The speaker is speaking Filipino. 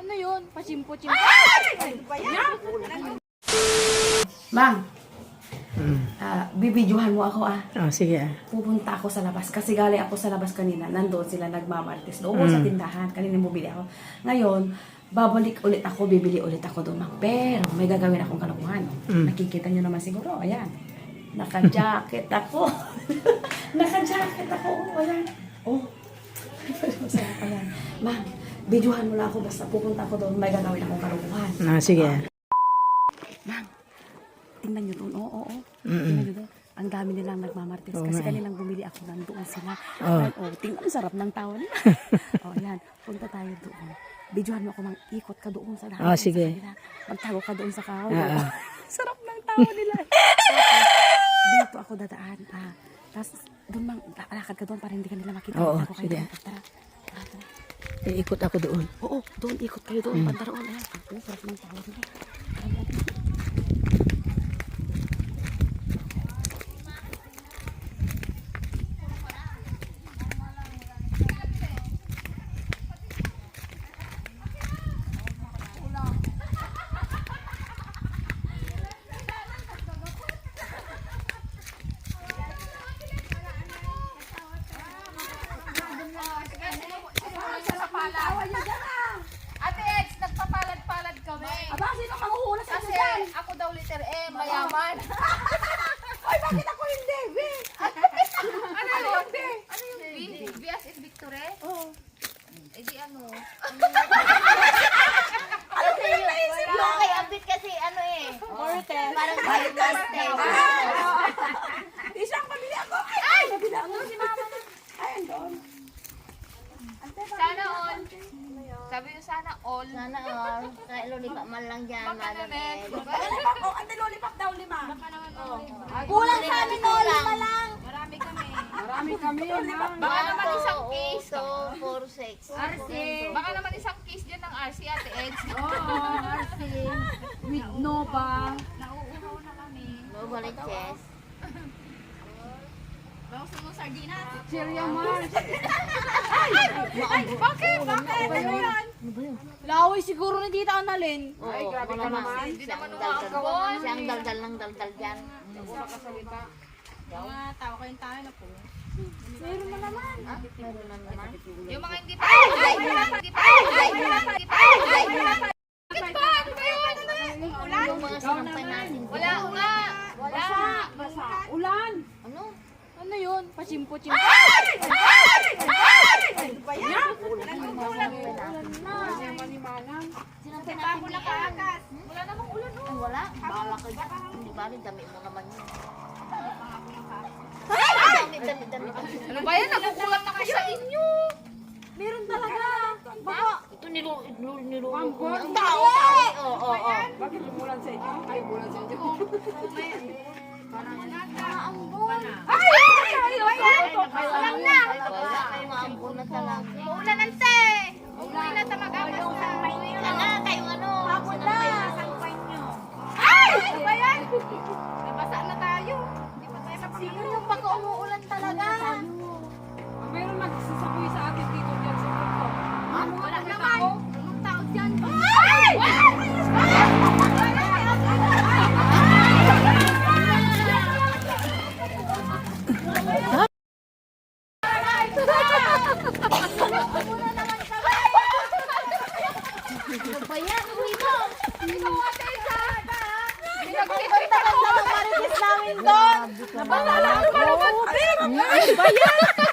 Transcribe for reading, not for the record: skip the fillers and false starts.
Ano yun? Pachimpo-chimpo. Mang, bibidyohan mo ako Oh, sige. Pupunta ako sa labas. Kasi galing ako sa labas kanina. Nandoon sila nagmamartes. Doon sa tindahan. Kanina bumili ako. Ngayon, babalik ulit ako. Bibili ulit ako doon, Mang. Pero may gagawin akong kalokohan. Nakikita nyo naman siguro. Ayan. Naka-jacket ako. Naka-jacket ako. Ayan. Oh. Masarap. Ayan. Mang, bidyohan mo lang ako. Basta pupunta ako doon. May gagawin akong kalokohan. Ah, sige. Mang, tingnan nyo doon. Oo. Tingnan nyo doon. Ang dami nilang nagmamartes. Kasi kaninang bumili ako, nandoon sila. Tingnan, sarap ng tao nila. Yan. Punta tayo doon. Bidyohan mo ako, Mang. Ikot ka doon sa lahat. Sige. Magtago ka doon sa kahoy. Sarap ng tao nila. Dito ako dadaan. Tapos, doon, Mang, lakad ka doon para hindi ka nila makita. Oo, Magtago kayo sige. doon. Tara. Iikot ako doon. Oo, doon. Ikot kayo doon. Pantaroon. Sarap ng tao nila. Ate Ex, nagpapalad-palad kami. Aba, sino manguhula sa Kasi ako daw letter M, mayaman. Ay, bakit ako hindi? Ano yun? Ano yung B? B as in Victory? Oo. Eh di ano? Kasi yung kay Abit kasi ano eh. Parang Martes. Isang pamilya ako. Ay! Pamilya ako. Si mama na. Ay, andun. Sana all. Sabi yung sana all. Sana all. Kaya lolipa man lang dyan. Baka naman. Lollipop. Oh, ante lollipop daw, 5. Baka naman all. Kulang sa amin no, lima lang. Marami kami. Baka naman isang case. 2, 4, 6. Baka naman isang case dyan ng RC, Ate Ex. With Nova. Nauuhaw na kami. No baliches. Bawas mo sardinas. Cheria Mars. Ay, bakit? Bakit? Ano yan? Laway siguro ni Tita Annalyn. Ay, grabe ka naman. Hindi naman Siyang umaagawon. Siyang daldal ng daldal dyan. Mga tao kayong tayo na po. Meron na naman. Yung mga hindi pa. Hindi pa. Bakit ba? Ano ba yun? Ulan? Yung mga sinampay natin. Wala nga. Wala. Ulan. Ano? Ano yun? Pachimpo-chimpo. Sinampay natin ni Ann. Wala namang ulan. Ay, wala. Bahala ka dyan. Hindi ba rin, dami mo naman yun. Dami. Ano ba yan? Nakukulat na kayo sa inyo. Meron talaga. Baka. Ito nilulong ko ang tao. Oo. Bakit umulan sa inyo? Ay, umulan sa inyo. Alam na. Wala kayo maambun na talaga. Maulan ante. Umuwi na ta mag-amas na. Wala kayong ano. Hapon na. Ay! Ano ba yan? Nabasa na tayo. Hindi pa tayo napakita. Yung baka umuulan talaga. Meron magsasaboy sa akin dito dyan sa grupo. Wala naman. Anong tao dyan? Ay! Ano ba yan? Uwi mo! Pinagkita ko. Marites namin doon! Nabasa ko. Ano ba yan?